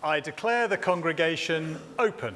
I declare the congregation open.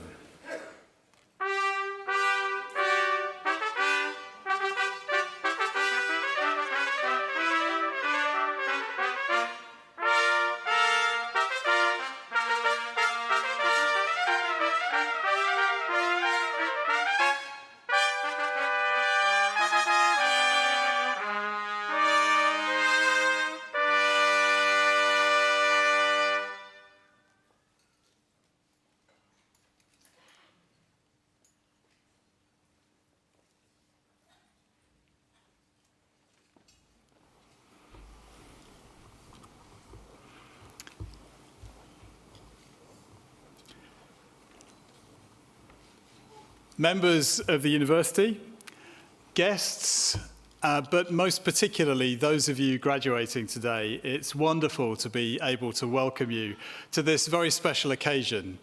Members of the university, guests, but most particularly those of you graduating today, it's wonderful to be able to welcome you to this very special occasion.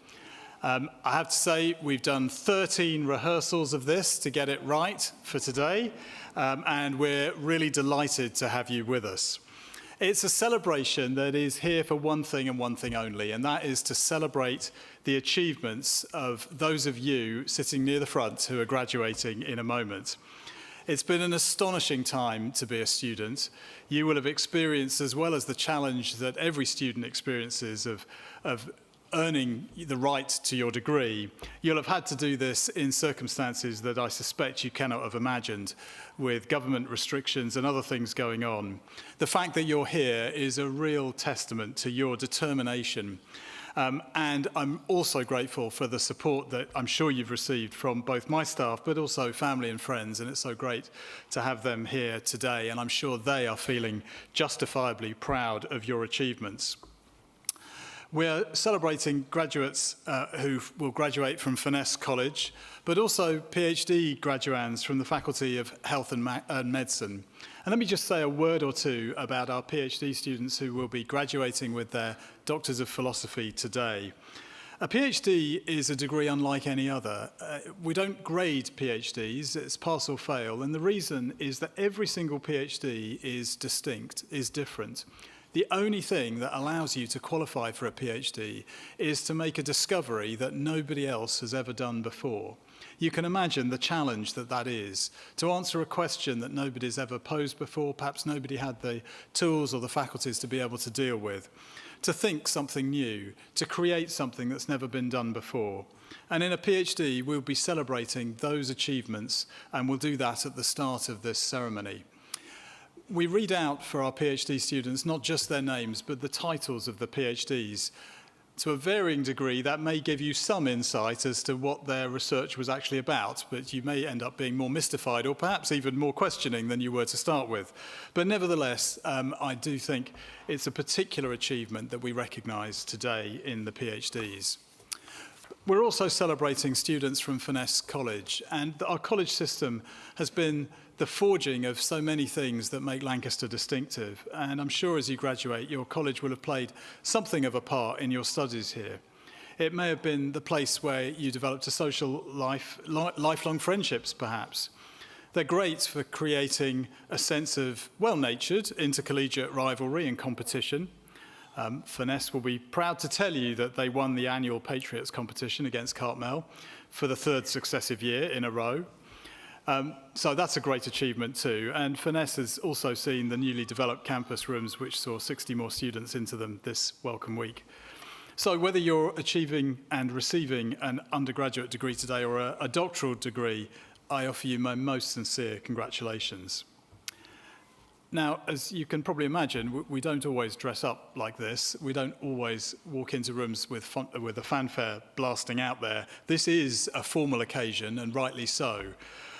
I have to say we've done 13 rehearsals of this to get it right for today, and we're really delighted to have you with us. It's a celebration that is here for one thing and one thing only, and that is to celebrate the achievements of those of you sitting near the front who are graduating in a moment. It's been an astonishing time to be a student. You will have experienced, as well as the challenge that every student experiences of earning the right to your degree, you'll have had to do this in circumstances that I suspect you cannot have imagined, with government restrictions and other things going on. The fact that you're here is a real testament to your determination. And I'm also grateful for the support that I'm sure you've received from both my staff, but also family and friends, and it's so great to have them here today, and I'm sure they are feeling justifiably proud of your achievements. We're celebrating graduates who will graduate from Furness College, but also PhD graduands from the Faculty of Health and Medicine. And let me just say a word or two about our PhD students who will be graduating with their Doctors of Philosophy today. A PhD is a degree unlike any other. We don't grade PhDs, it's pass or fail, and the reason is that every single PhD is distinct, is different. The only thing that allows you to qualify for a PhD is to make a discovery that nobody else has ever done before. You can imagine the challenge that that is, to answer a question that nobody's ever posed before, perhaps nobody had the tools or the faculties to be able to deal with, to think something new, to create something that's never been done before. And in a PhD, we'll be celebrating those achievements, and we'll do that at the start of this ceremony. we read out for our PhD students not just their names, but the titles of the PhDs. To a varying degree, that may give you some insight as to what their research was actually about, but you may end up being more mystified or perhaps even more questioning than you were to start with. But nevertheless, I do think it's a particular achievement that we recognise today in the PhDs. We're also celebrating students from Furness College, and our college system has been the forging of so many things that make Lancaster distinctive. And I'm sure as you graduate, your college will have played something of a part in your studies here. It may have been the place where you developed a social life, lifelong friendships, perhaps. They're great for creating a sense of well-natured intercollegiate rivalry and competition. Furness will be proud to tell you that they won the annual Patriots competition against Cartmel for the third successive year in a row. So that's a great achievement too. And Furness has also seen the newly developed campus rooms, which saw 60 more students into them this welcome week. So whether you're achieving and receiving an undergraduate degree today or a doctoral degree, I offer you my most sincere congratulations. Now, as you can probably imagine, we don't always dress up like this. We don't always walk into rooms with a fanfare blasting out there. This is a formal occasion, and rightly so.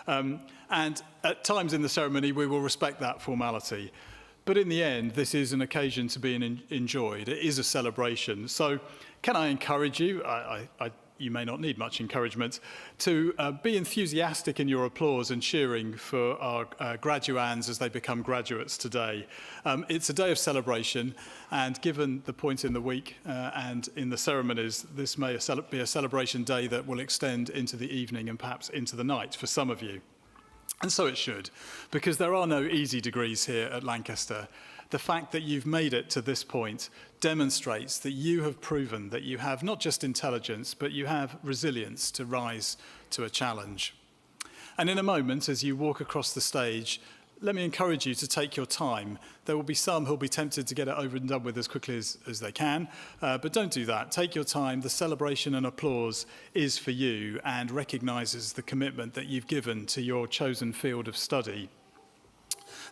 And at times in the ceremony, we will respect that formality. But in the end, this is an occasion to be enjoyed. It is a celebration. So can I encourage you, you may not need much encouragement, to be enthusiastic in your applause and cheering for our graduands as they become graduates today. It's a day of celebration, and given the point in the week and in the ceremonies, this may be a celebration day that will extend into the evening and perhaps into the night for some of you. And so it should, because there are no easy degrees here at Lancaster. The fact that you've made it to this point demonstrates that you have proven that you have not just intelligence, but you have resilience to rise to a challenge. And in a moment, as you walk across the stage, let me encourage you to take your time. There will be some who'll be tempted to get it over and done with as quickly as they can, but don't do that. Take your time. The celebration and applause is for you and recognises the commitment that you've given to your chosen field of study.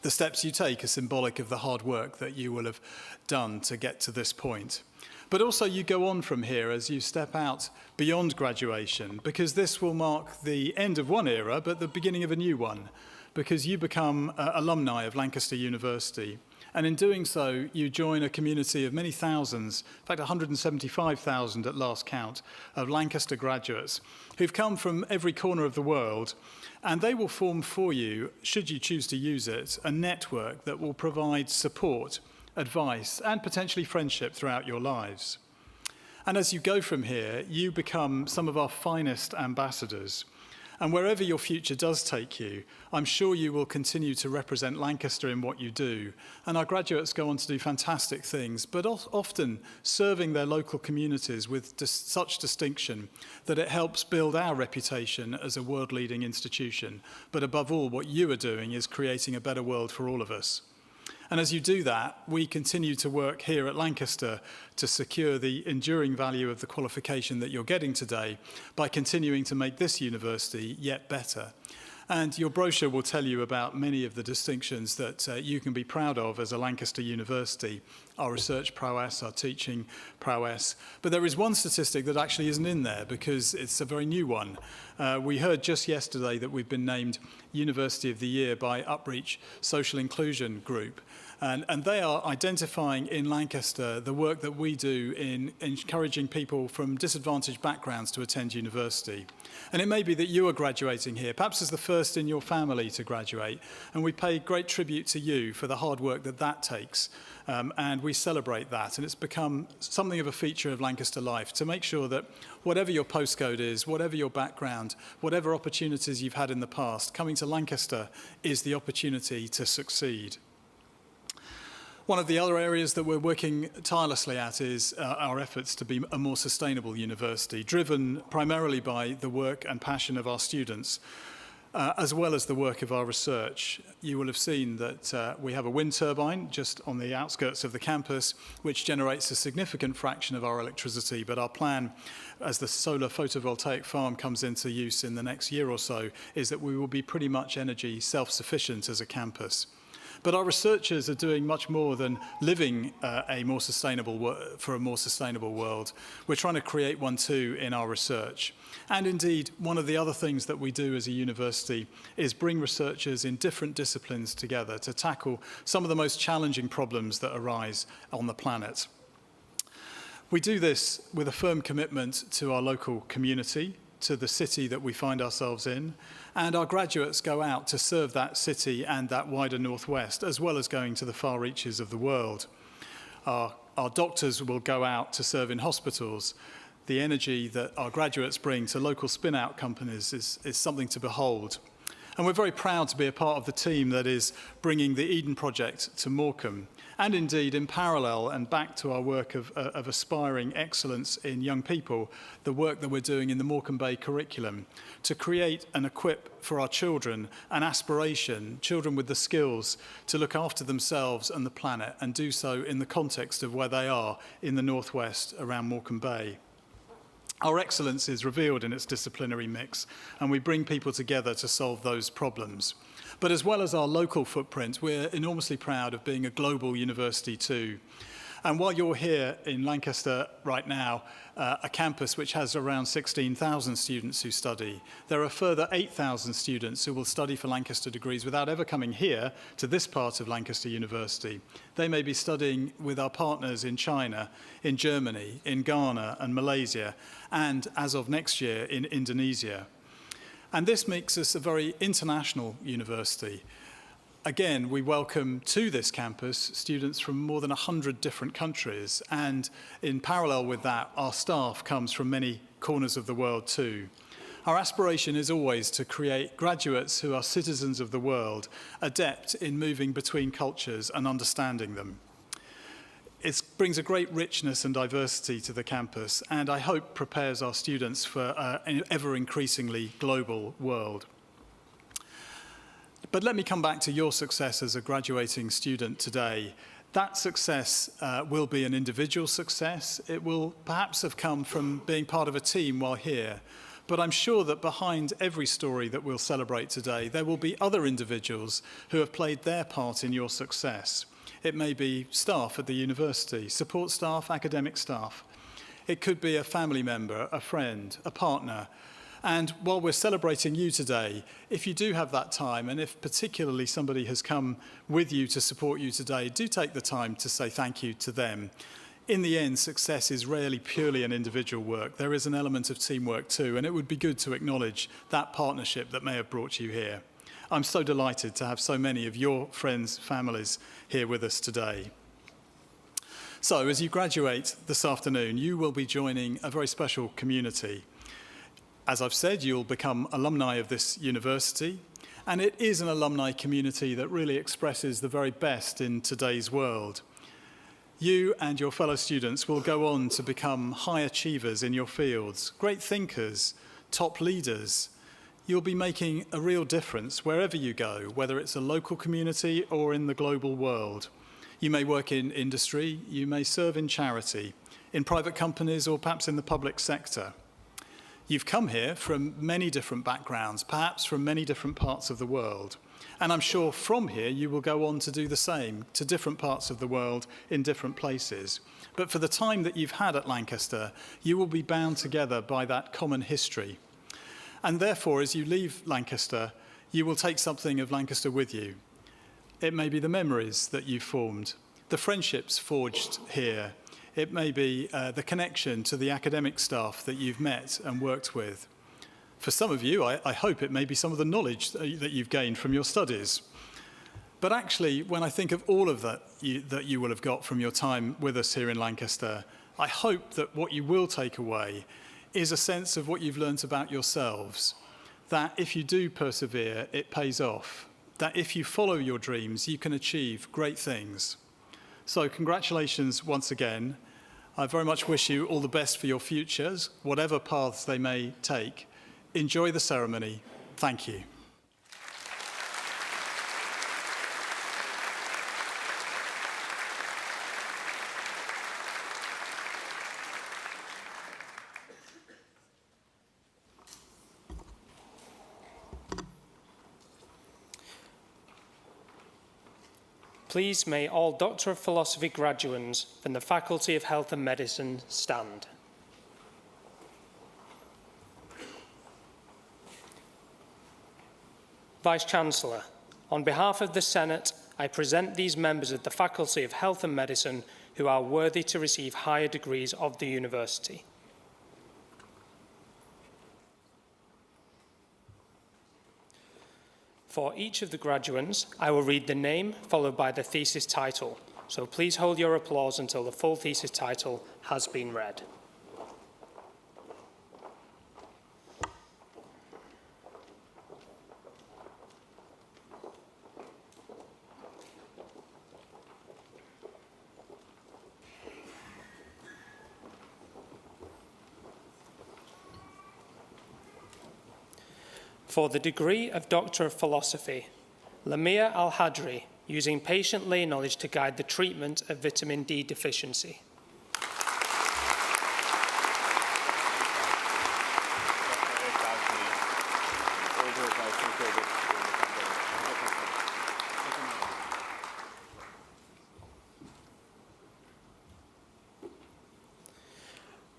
The steps you take are symbolic of the hard work that you will have done to get to this point. But also you go on from here as you step out beyond graduation, because this will mark the end of one era, but the beginning of a new one, because you become alumni of Lancaster University. And in doing so, you join a community of many thousands, in fact 175,000 at last count, of Lancaster graduates who've come from every corner of the world. And they will form for you, should you choose to use it, a network that will provide support, advice, and potentially friendship throughout your lives. And as you go from here, you become some of our finest ambassadors. And wherever your future does take you, I'm sure you will continue to represent Lancaster in what you do. And our graduates go on to do fantastic things, but often serving their local communities with such distinction that it helps build our reputation as a world-leading institution. But above all, what you are doing is creating a better world for all of us. And as you do that, we continue to work here at Lancaster to secure the enduring value of the qualification that you're getting today by continuing to make this university yet better. And your brochure will tell you about many of the distinctions that you can be proud of as a Lancaster University, our research prowess, our teaching prowess. But there is one statistic that actually isn't in there because it's a very new one. We heard just yesterday that we've been named University of the Year by Upreach Social Inclusion Group. And they are identifying in Lancaster the work that we do in encouraging people from disadvantaged backgrounds to attend university. And it may be that you are graduating here, perhaps as the first in your family to graduate, and we pay great tribute to you for the hard work that that takes. And we celebrate that, and it's become something of a feature of Lancaster life to make sure that whatever your postcode is, whatever your background, whatever opportunities you've had in the past, coming to Lancaster is the opportunity to succeed. One of the other areas that we're working tirelessly at is our efforts to be a more sustainable university, driven primarily by the work and passion of our students, as well as the work of our research. You will have seen that we have a wind turbine just on the outskirts of the campus, which generates a significant fraction of our electricity, but our plan, as the solar photovoltaic farm comes into use in the next year or so, is that we will be pretty much energy self-sufficient as a campus. But our researchers are doing much more than living for a more sustainable world. We're trying to create one too in our research. And indeed, one of the other things that we do as a university is bring researchers in different disciplines together to tackle some of the most challenging problems that arise on the planet. We do this with a firm commitment to our local community, to the city that we find ourselves in, and our graduates go out to serve that city and that wider northwest, as well as going to the far reaches of the world. Our doctors will go out to serve in hospitals. The energy that our graduates bring to local spin-out companies is something to behold. And we're very proud to be a part of the team that is bringing the Eden Project to Morecambe, and indeed, in parallel and back to our work of aspiring excellence in young people, the work that we're doing in the Morecambe Bay curriculum to create and equip for our children an aspiration, children with the skills to look after themselves and the planet, and do so in the context of where they are in the northwest around Morecambe Bay. Our excellence is revealed in its disciplinary mix, and we bring people together to solve those problems. But as well as our local footprint, we're enormously proud of being a global university too. And while you're here in Lancaster right now, a campus which has around 16,000 students who study, there are a further 8,000 students who will study for Lancaster degrees without ever coming here to this part of Lancaster University. They may be studying with our partners in China, in Germany, in Ghana and Malaysia, and as of next year in Indonesia. And this makes us a very international university. Again, we welcome to this campus students from more than 100 different countries, and in parallel with that, our staff comes from many corners of the world too. Our aspiration is always to create graduates who are citizens of the world, adept in moving between cultures and understanding them. It brings a great richness and diversity to the campus, and I hope prepares our students for an ever-increasingly global world. But let me come back to your success as a graduating student today. That success will be an individual success. It will perhaps have come from being part of a team while here. But I'm sure that behind every story that we'll celebrate today, there will be other individuals who have played their part in your success. It may be staff at the university, support staff, academic staff. It could be a family member, a friend, a partner. And while we're celebrating you today, if you do have that time, and if particularly somebody has come with you to support you today, do take the time to say thank you to them. In the end, success is rarely purely an individual work. There is an element of teamwork too, and it would be good to acknowledge that partnership that may have brought you here. I'm so delighted to have so many of your friends, families here with us today. So, as you graduate this afternoon, you will be joining a very special community. As I've said, you'll become alumni of this university, and it is an alumni community that really expresses the very best in today's world. You and your fellow students will go on to become high achievers in your fields, great thinkers, top leaders. You'll be making a real difference wherever you go, whether it's a local community or in the global world. You may work in industry, you may serve in charity, in private companies, or perhaps in the public sector. You've come here from many different backgrounds, perhaps from many different parts of the world. And I'm sure from here you will go on to do the same to different parts of the world in different places. But for the time that you've had at Lancaster, you will be bound together by that common history. And therefore, as you leave Lancaster, you will take something of Lancaster with you. It may be the memories that you've formed, the friendships forged here. It may be the connection to the academic staff that you've met and worked with. For some of you, I hope it may be some of the knowledge that you've gained from your studies. But actually, when I think of all of that you will have got from your time with us here in Lancaster, I hope that what you will take away is a sense of what you've learnt about yourselves, that if you do persevere, it pays off, that if you follow your dreams, you can achieve great things. So congratulations once again. I very much wish you all the best for your futures, whatever paths they may take. Enjoy the ceremony. Thank you. Please may all Doctor of Philosophy graduates from the Faculty of Health and Medicine stand. Vice-Chancellor, on behalf of the Senate, I present these members of the Faculty of Health and Medicine who are worthy to receive higher degrees of the university. For each of the graduates, I will read the name followed by the thesis title, so please hold your applause until the full thesis title has been read. For the degree of Doctor of Philosophy, Lamia Al-Hadri, using patient lay knowledge to guide the treatment of vitamin D deficiency.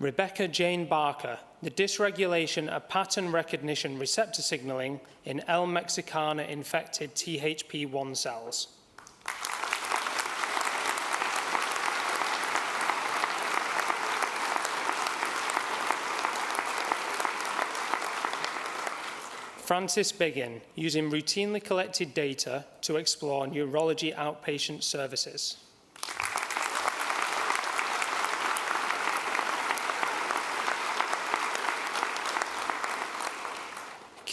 Rebecca Jane Barker, the dysregulation of pattern recognition receptor signaling in L. mexicana infected THP1 cells. Francis Biggin, using routinely collected data to explore neurology outpatient services.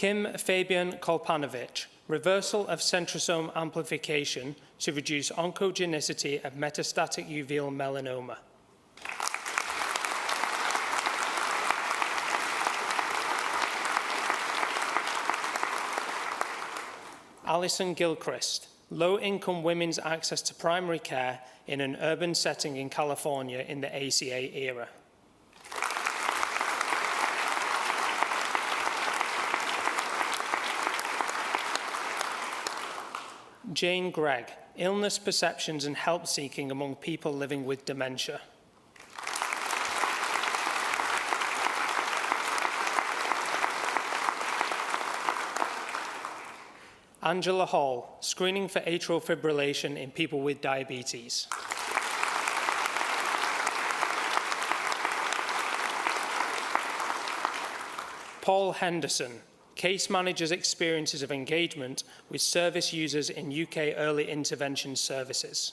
Kim Fabian Kolpanovich, reversal of centrosome amplification to reduce oncogenicity of metastatic uveal melanoma. Alison Gilchrist, low-income women's access to primary care in an urban setting in California in the ACA era. Jane Gregg, illness perceptions and help seeking among people living with dementia. Angela Hall, screening for atrial fibrillation in people with diabetes. Paul Henderson, case managers' experiences of engagement with service users in UK early intervention services.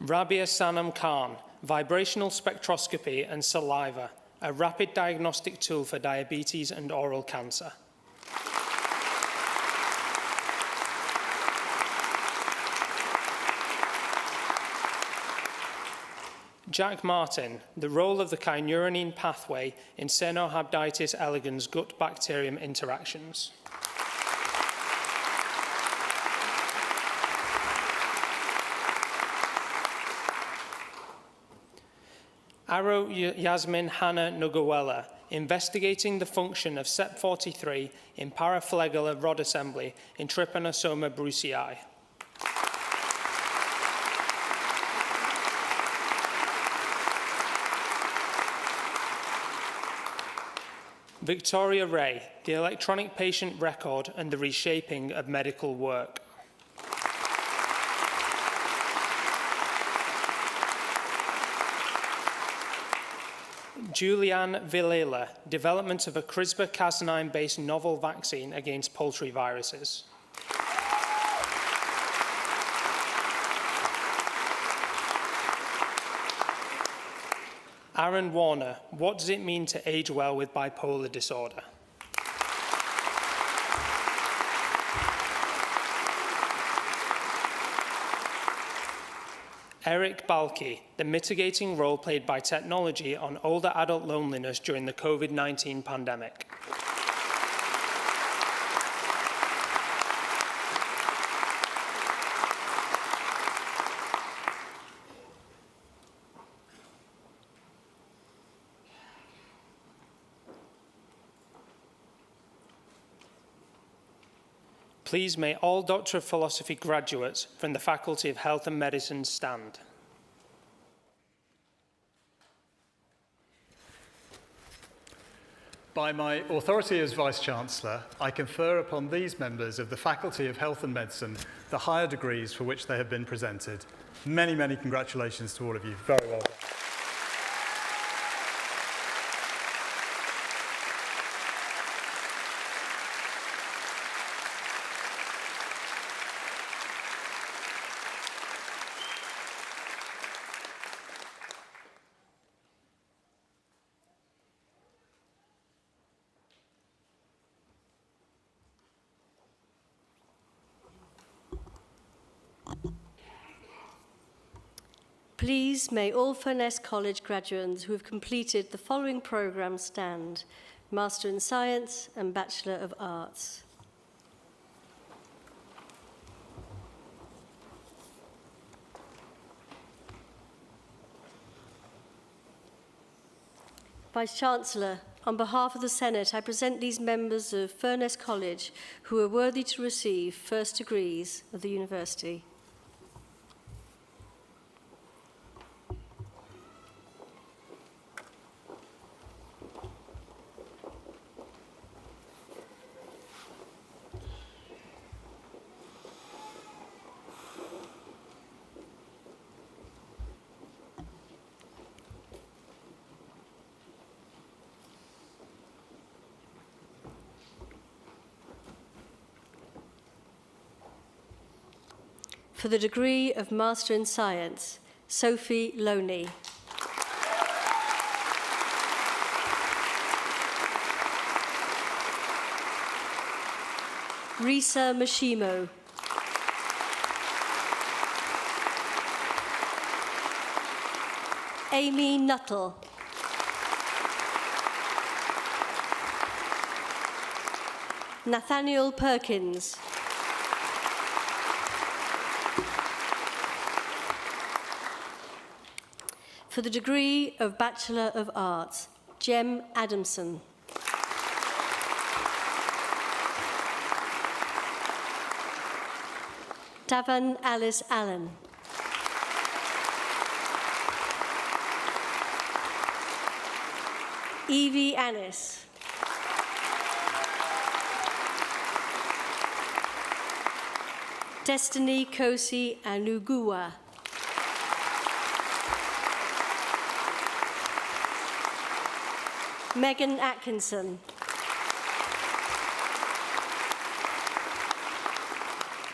Rabia Sanam Khan, vibrational spectroscopy and saliva, a rapid diagnostic tool for diabetes and oral cancer. Jack Martin, the role of the kynurenine pathway in Cenohabditis elegans gut-bacterium interactions. Aro Yasmin Hannah Nugawela, investigating the function of CEP43 in paraphlegular rod assembly in Trypanosoma brucei. Victoria Ray, the electronic patient record and the reshaping of medical work. Julianne Villela, development of a CRISPR-Cas9-based novel vaccine against poultry viruses. Aaron Warner, what does it mean to age well with bipolar disorder? Eric Balke, the mitigating role played by technology on older adult loneliness during the COVID-19 pandemic. Please may all Doctor of Philosophy graduates from the Faculty of Health and Medicine stand. By my authority as Vice-Chancellor, I confer upon these members of the Faculty of Health and Medicine the higher degrees for which they have been presented. Many, many congratulations to all of you. Very well done. Please may all Furness College graduates who have completed the following programmes stand: Master in Science and Bachelor of Arts. Vice-Chancellor, on behalf of the Senate, I present these members of Furness College who are worthy to receive first degrees of the university. For the degree of Master in Science, Sophie Loney. Risa Mashimo. Amy Nuttall. Nathaniel Perkins. For the degree of Bachelor of Arts, Jem Adamson. Davan Alice Allen. Evie Annis. Destiny Kosi Anugua. Megan Atkinson.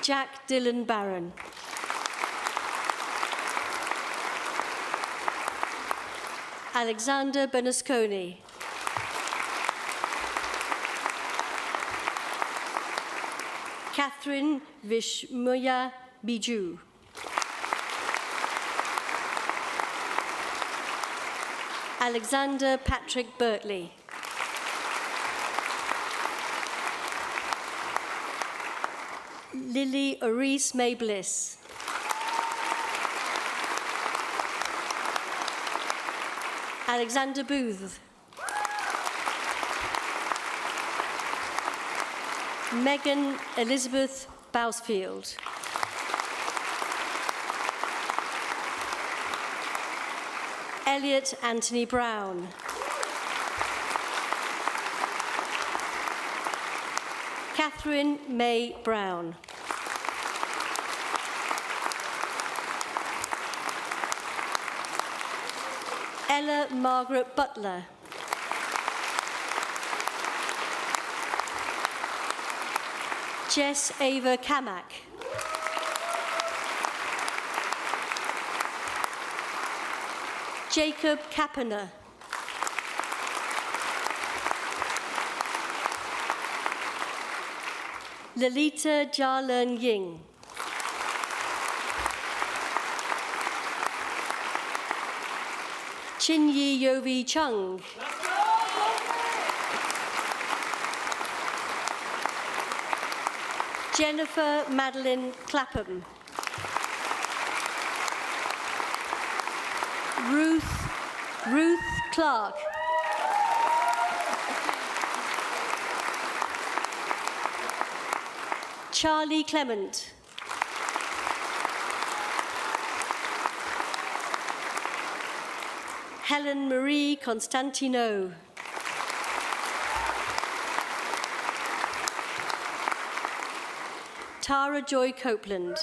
Jack Dylan Barron. Alexander Bernasconi. Catherine Vishmuya Biju. Alexander Patrick Bertley. Lily Orise May Bliss. Alexander Booth. Megan Elizabeth Bousfield. Elliot Anthony Brown. Catherine May Brown. Ella Margaret Butler. Jess Ava Kamak. Jacob Kappener. Lalita Jarlern Ying. Chinyi Yovi Chung. Jennifer Madeline Clapham. Ruth Clark. Charlie Clement. Helen Marie Constantino. Tara Joy Copeland.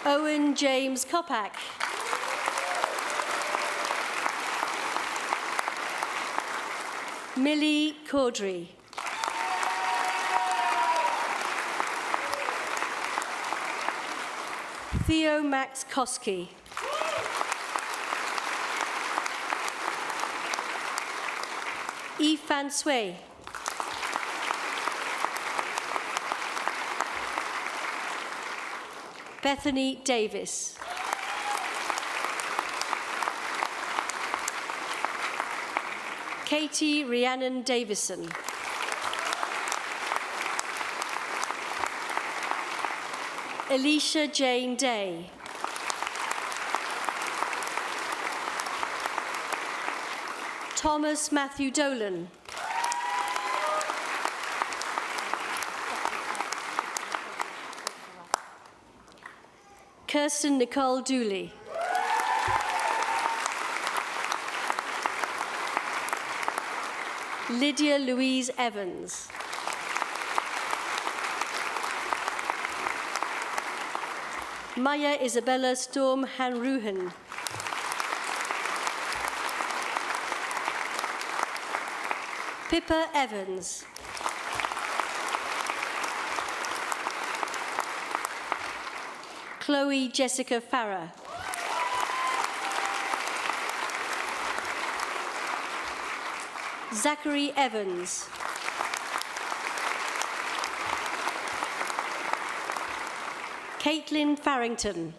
Owen James Kopak. Millie Caudry. Theo Max Koski. Yves Van Sway. Bethany Davis. Katie Rhiannon Davison. Alicia Jane Day. Thomas Matthew Dolan. Kirsten Nicole Dooley. Lydia Louise Evans. Maya Isabella Storm Hanruhen. Pippa Evans. Chloe Jessica Farah. Zachary Evans. Caitlin Farrington.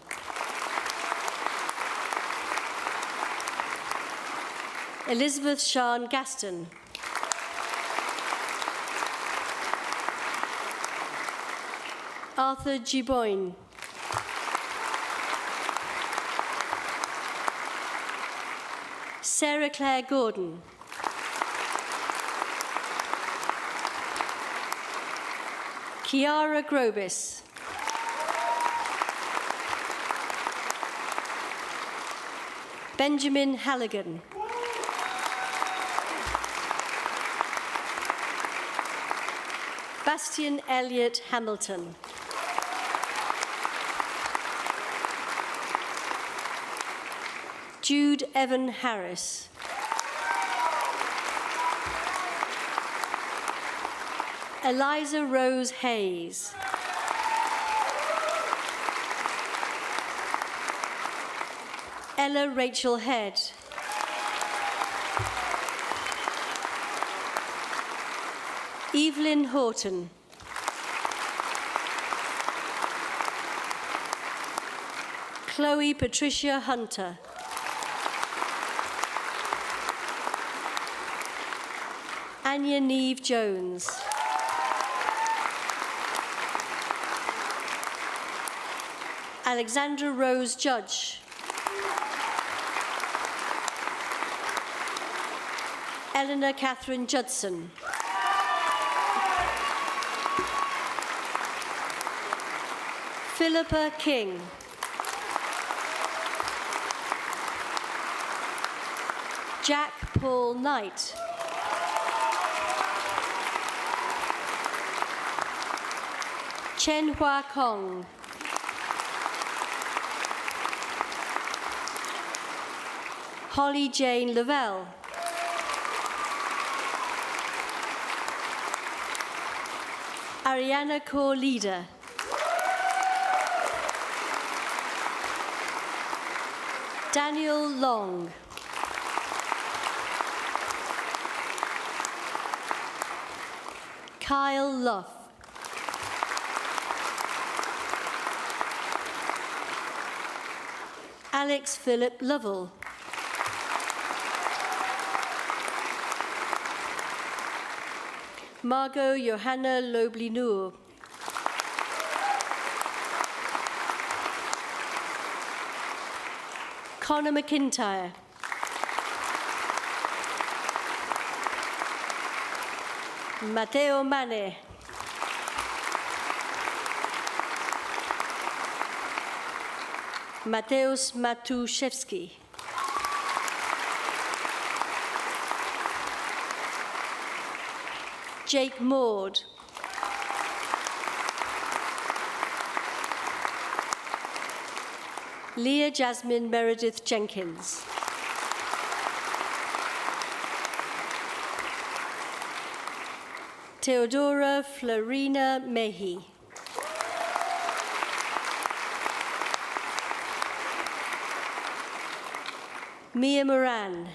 Elizabeth Sian Gaston. Arthur Giboyne. Sarah Claire Gordon. Kiara Grobis. Benjamin Halligan. Bastian Elliott Hamilton. Jude Evan Harris. Eliza Rose Hayes. Ella Rachel Head. Evelyn Horton. Chloe Patricia Hunter. Anya Neve Jones. Alexandra Rose Judge. Eleanor Catherine Judson. Philippa King. Jack Paul Knight. Chen Hua Kong. Holly Jane Lavelle. Ariana Kaur Leader. Daniel Long. Kyle Luff. Alex Philip Lovell. Margot Johanna Lobly-Noor. Connor McIntyre. Matteo Mane. Mateusz Matuszewski. Jake Maud. Leah Jasmine Meredith Jenkins. Theodora Florina Mehi. Mia Moran.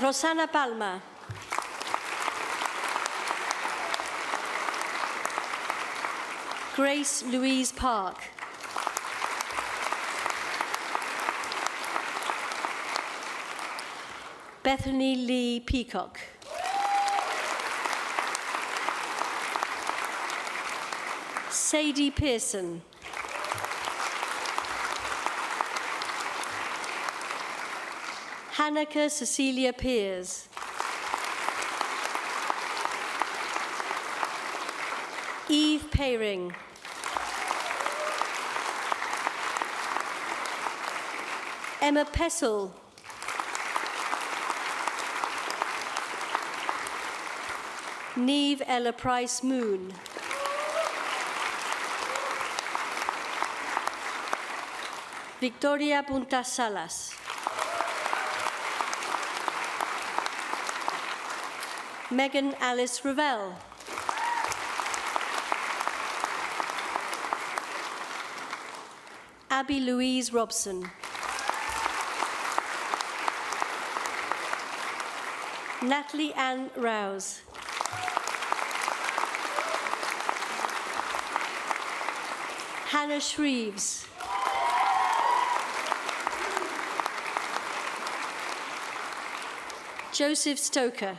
Rosana Palma. Grace Louise Park. Bethany Lee Peacock. Sadie Pearson. Hanneke Cecilia Peers. Eve Payring. Emma Pessel. Neve Ella Price Moon. Victoria Punta Salas. Megan Alice Ravel. Abby Louise Robson. Natalie Ann Rouse. Hannah Shreves. Joseph Stoker.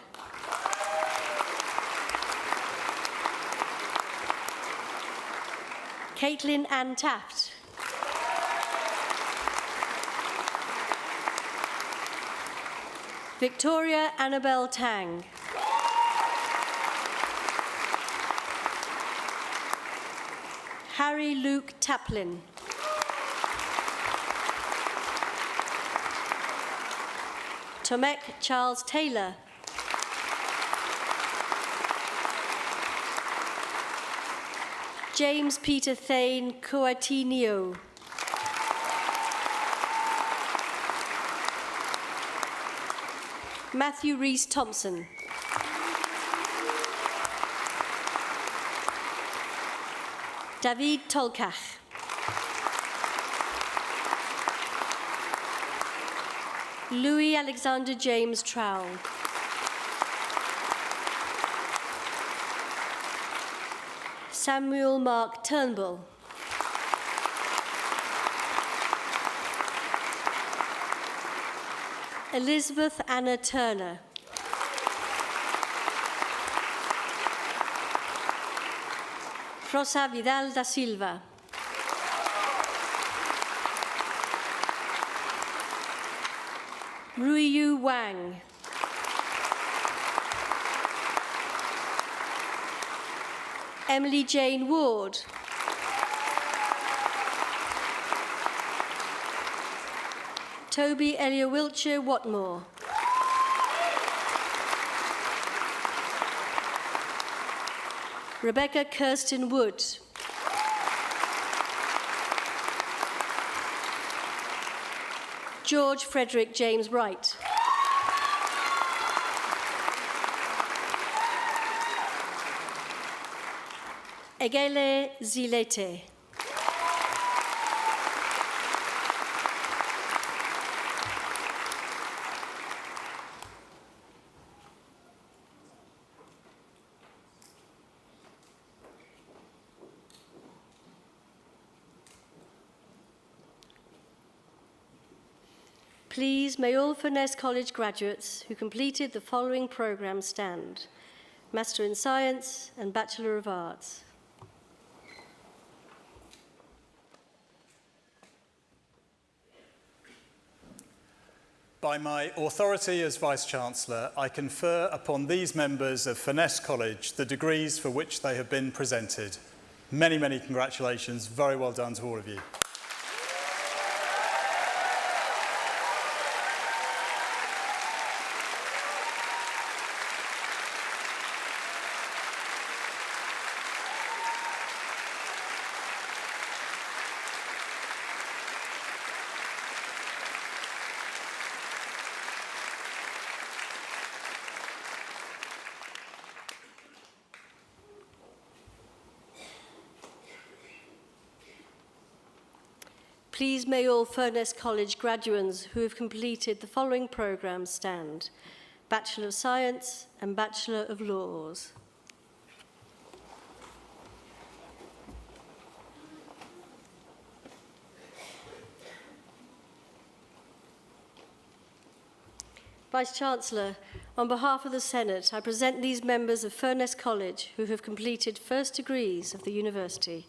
Caitlin Ann Taft. Victoria Annabelle Tang. Harry Luke Taplin. Tomek Charles Taylor. James Peter Thane Coatinio. Matthew Rees Thompson. David Tolkach. Louis Alexander James Trowell. Samuel Mark Turnbull. Elizabeth Anna Turner. Rosa Vidal da Silva. Ruiyu Wang. Emily Jane Ward. Toby Elia Wiltshire Watmore. Rebecca Kirsten Wood. George Frederick James Wright. Egele Zilete. Please, may all Furness College graduates who completed the following programmes stand: Master in Science and Bachelor of Arts. By my authority as Vice-Chancellor, I confer upon these members of Furness College the degrees for which they have been presented. Many, many congratulations. Very well done to all of you. Please may all Furness College graduates who have completed the following programmes stand: Bachelor of Science and Bachelor of Laws. Vice-Chancellor, on behalf of the Senate, I present these members of Furness College who have completed first degrees of the university.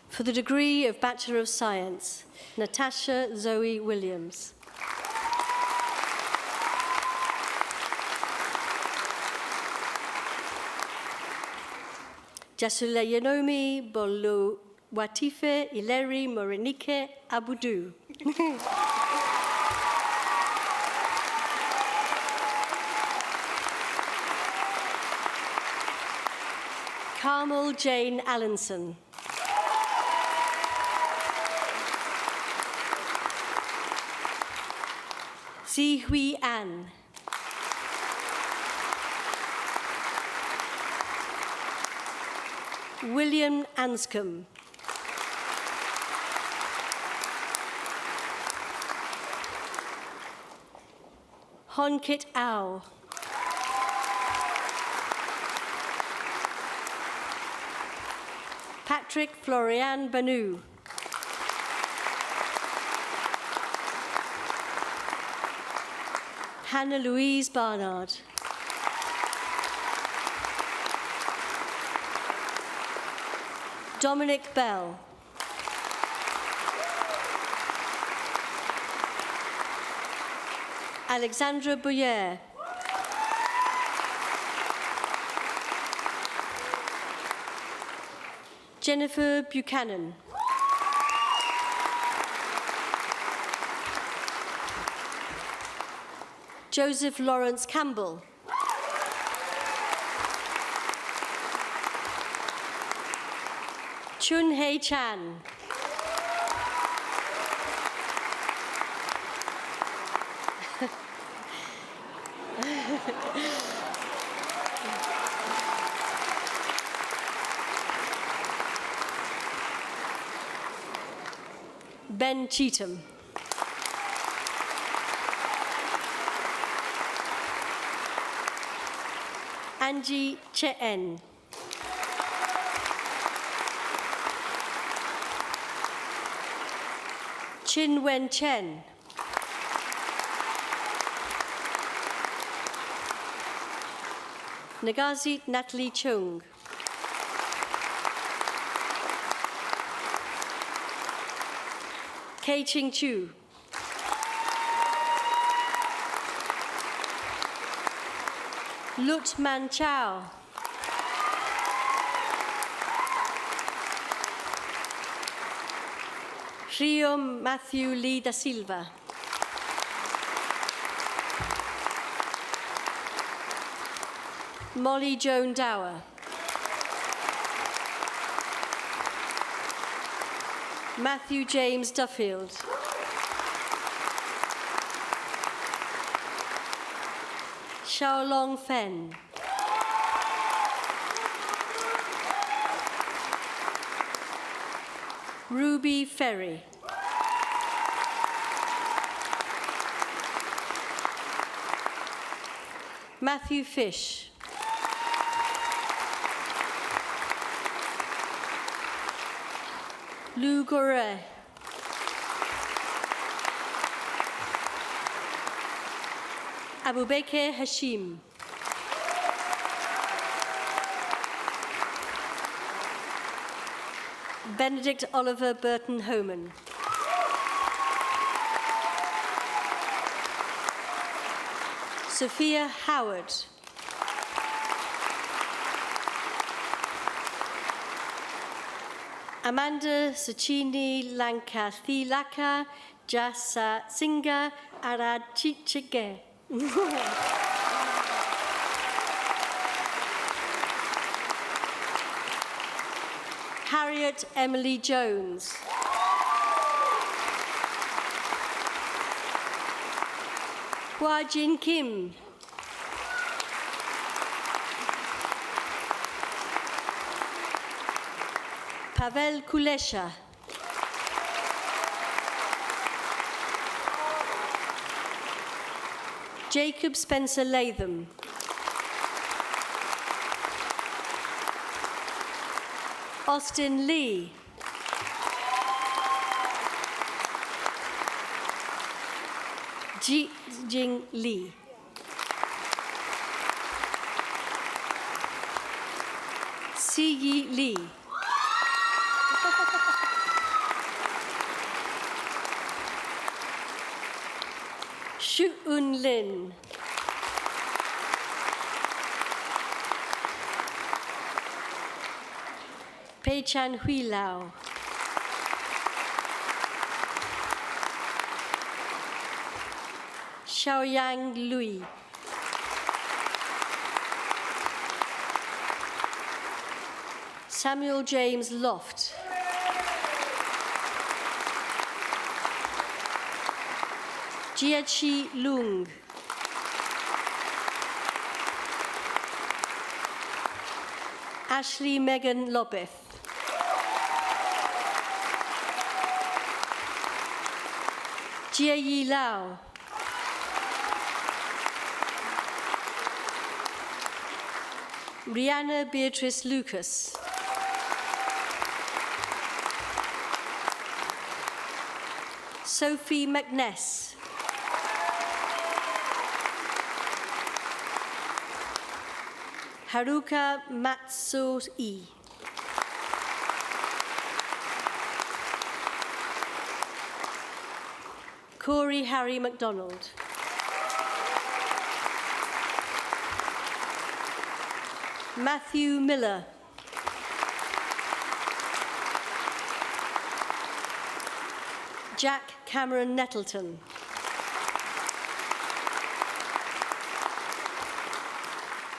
For the degree of Bachelor of Science, Natasha Zoe Williams. Jasuleyenomi Bolu Watife Ileri Morenike Abudu. Carmel Jane Allenson. Zi Hui An. William Anscombe. Hon Kit Au. Patrick Florian Banu. Hannah Louise Barnard. Dominic Bell. Alexandra Boyer. Jennifer Buchanan. Joseph Lawrence Campbell. Chun Hei Chan. Ben Cheetham. Angie Cheen. Chin Wen Chen. Nagazit Natalie Chung. Kei Ching Chu. Lut Man Chow. Rio Matthew Lee da Silva. Molly Joan Dower. Matthew James Duffield. Xiaolong Fen. Ruby Ferry. Matthew Fish. Lou Gore. Abubakar Hashim. Benedict Oliver Burton Homan. Sophia Howard. Amanda Suchini Lancaster Jasa Singa Arachichige. Harriet Emily Jones. Hua Jin Kim. Pavel Kulesha. Jacob Spencer Latham. Austin Lee. Ji Jing Lee. Si Yi Lee. Shu Un Lin. Pei Chan Hui Lao. Xiaoyang Lui. Samuel James Loft. Jiachi Lung. Ashley Megan Lobeth. Jia Yi Lao. Rihanna Beatrice Lucas. Sophie McNess. Haruka Matsui. Corey Harry MacDonald. Matthew Miller. Jack Cameron Nettleton.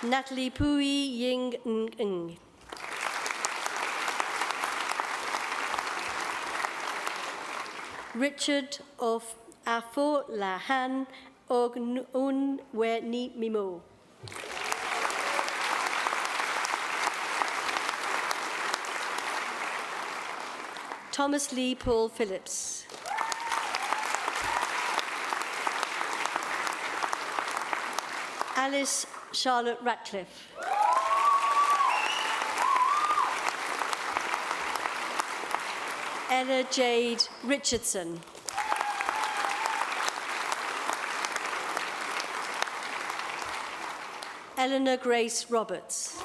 Natalie Pui Ying Ng. Richard of Afo Lahan Og Un We Ni Mimo. Thomas Lee Paul Phillips. Alice Charlotte Ratcliffe. Ella Jade Richardson. Eleanor Grace Roberts.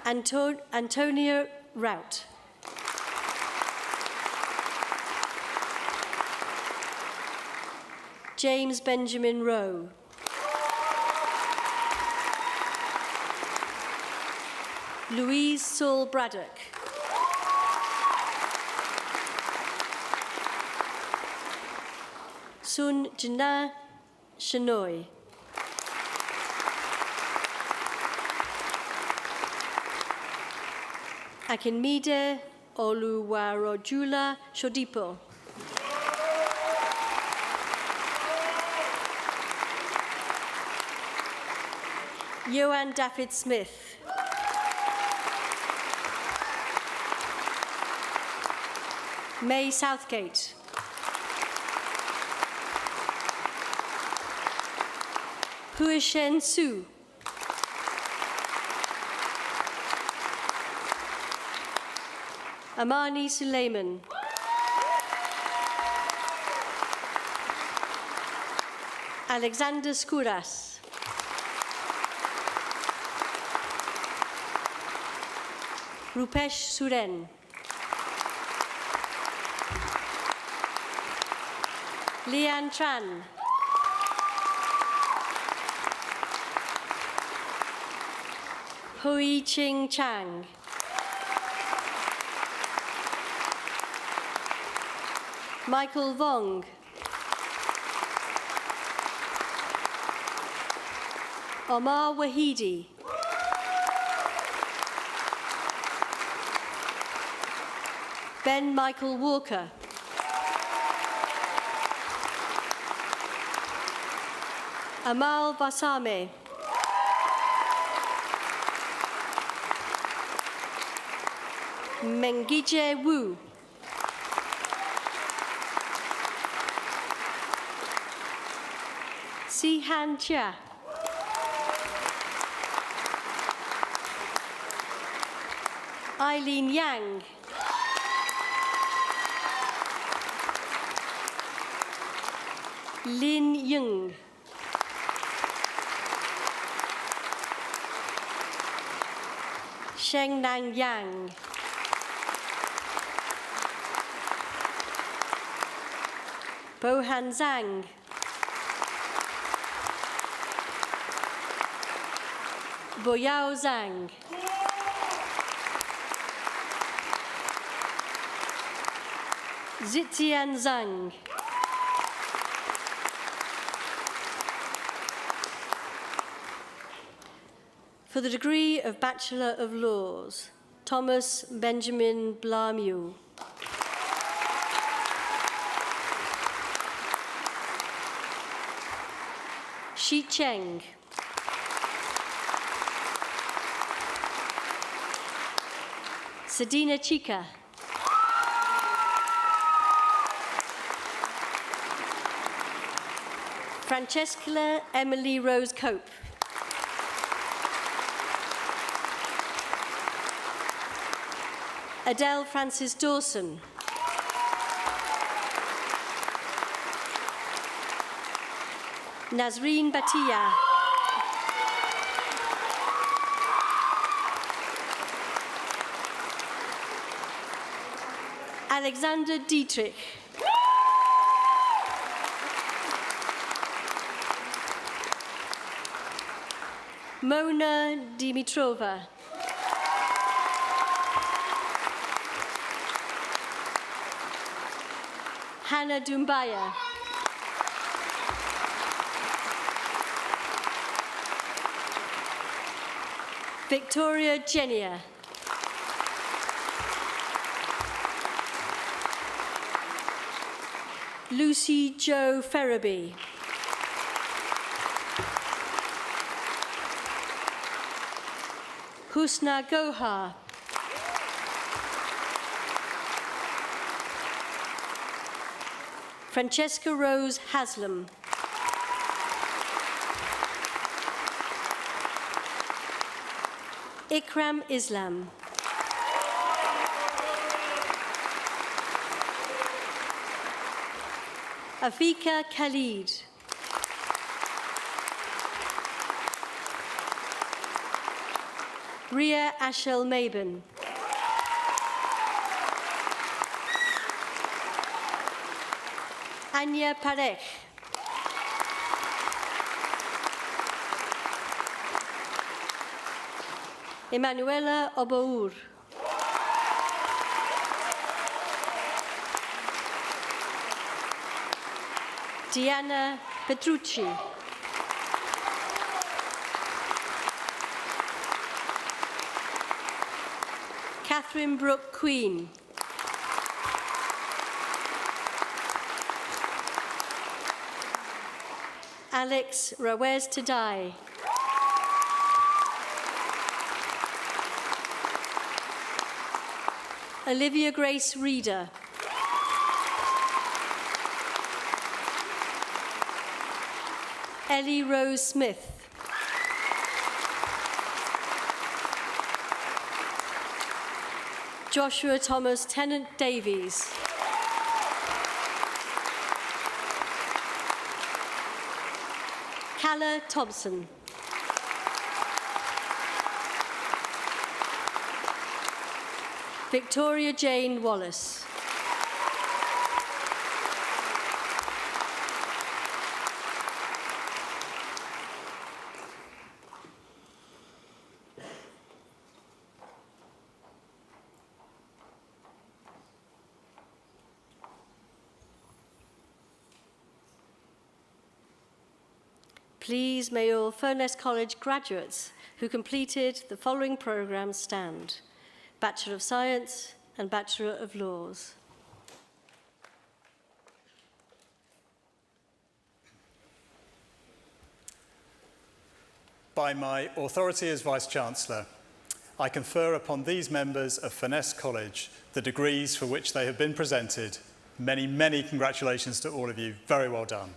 Antonia Rout. James Benjamin Rowe. Louise Saul Braddock. Sun Jana Shanoy. Akinmide Oluwarojula Shodipo. Joanne Dafford Smith. May Southgate. Huishen Su. Amani Suleiman. Alexander Skouras. Rupesh Suren. Lian Tran. Hui Ching Chang. Michael Vong. Omar Wahidi. Ben Michael Walker. Amal Vasame. Mengije Wu. Si Han Chia. Eileen Yang. Lin Yung. Sheng Nang Yang. Bohan Zhang. Boyao Zhang. Zitian Zhang. For the degree of Bachelor of Laws, Thomas Benjamin Blamew. Shi Cheng. Sadina Chika. Francesca Emily Rose Cope. Adele Francis Dawson. Nazreen Bhatia. Alexander Dietrich. Mona Dimitrova. Hannah Dumbaya. Victoria Genia. Lucy Jo Ferraby. Husna Gohar. Francesca Rose Haslam. Ikram Islam. Afika Khalid. Ria Ashel Mabin. Anya Parekh. Emanuela Obour. Diana Petrucci. Catherine Brooke Queen. Alex Rawes Tadai. Olivia Grace Reeder. Ellie Rose Smith. Joshua Thomas Tennant Davies. Calla Thompson. Victoria Jane Wallace. Please may all Furness College graduates who completed the following programmes stand: Bachelor of Science and Bachelor of Laws. By my authority as Vice-Chancellor, I confer upon these members of Furness College the degrees for which they have been presented. Many, many congratulations to all of you. Very well done.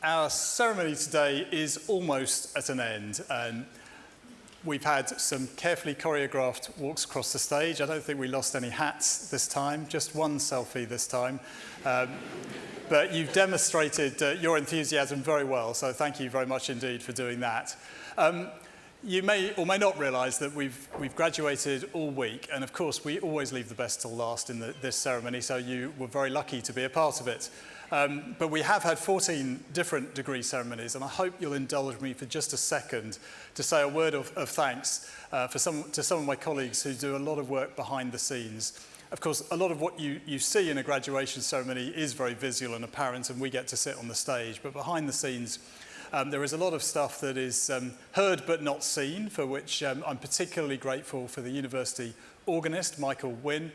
Our ceremony today is almost at an end. We've had some carefully choreographed walks across the stage. I don't think we lost any hats this time, just one selfie this time. But you've demonstrated your enthusiasm very well, so thank you very much indeed for doing that. You may or may not realise that we've graduated all week, and of course we always leave the best till last in this ceremony, so you were very lucky to be a part of it. But we have had 14 different degree ceremonies, and I hope you'll indulge me for just a second to say a word of thanks to some of my colleagues who do a lot of work behind the scenes. Of course, a lot of what you see in a graduation ceremony is very visual and apparent, and we get to sit on the stage, but behind the scenes, there is a lot of stuff that is heard but not seen, for which I'm particularly grateful for the university organist, Michael Wynne,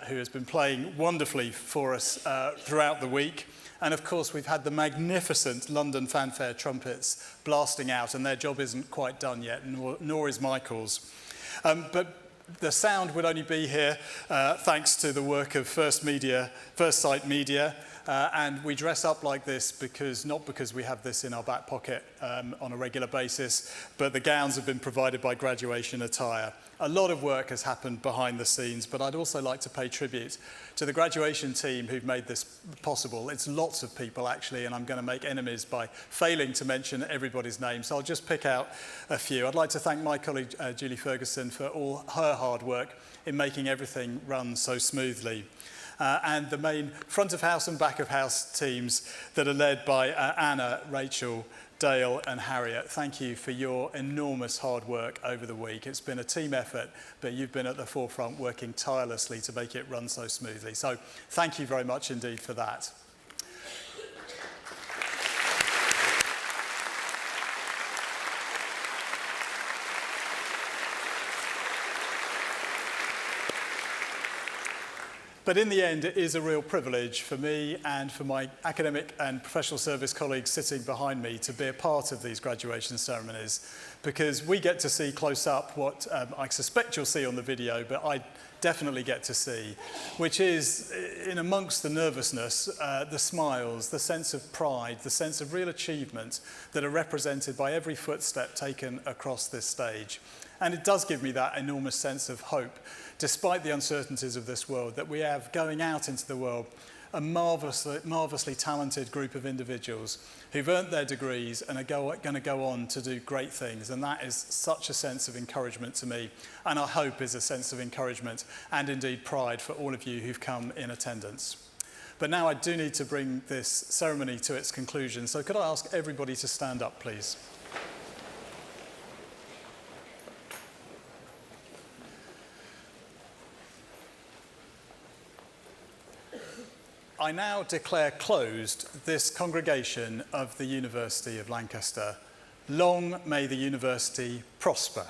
who has been playing wonderfully for us throughout the week. And of course, we've had the magnificent London Fanfare trumpets blasting out, and their job isn't quite done yet, nor is Michael's. But the sound would only be here thanks to the work of First Sight Media. And we dress up like this not because we have this in our back pocket on a regular basis, but the gowns have been provided by Graduation Attire. A lot of work has happened behind the scenes, but I'd also like to pay tribute to the graduation team who've made this possible. It's lots of people, actually, and I'm going to make enemies by failing to mention everybody's name, so I'll just pick out a few. I'd like to thank my colleague, Julie Ferguson, for all her hard work in making everything run so smoothly. And the main front of house and back of house teams that are led by Anna, Rachel, Dale and Harriet. Thank you for your enormous hard work over the week. It's been a team effort, but you've been at the forefront working tirelessly to make it run so smoothly. So thank you very much indeed for that. But in the end, it is a real privilege for me and for my academic and professional service colleagues sitting behind me to be a part of these graduation ceremonies, because we get to see close up what I suspect you'll see on the video, but I definitely get to see, which is, in amongst the nervousness, the smiles, the sense of pride, the sense of real achievement that are represented by every footstep taken across this stage. And it does give me that enormous sense of hope, despite the uncertainties of this world, that we have going out into the world a marvellously talented group of individuals who've earned their degrees and are going to go on to do great things. And that is such a sense of encouragement to me, and I hope is a sense of encouragement and indeed pride for all of you who've come in attendance. But now I do need to bring this ceremony to its conclusion. So could I ask everybody to stand up, please? I now declare closed this congregation of the University of Lancaster. Long may the university prosper.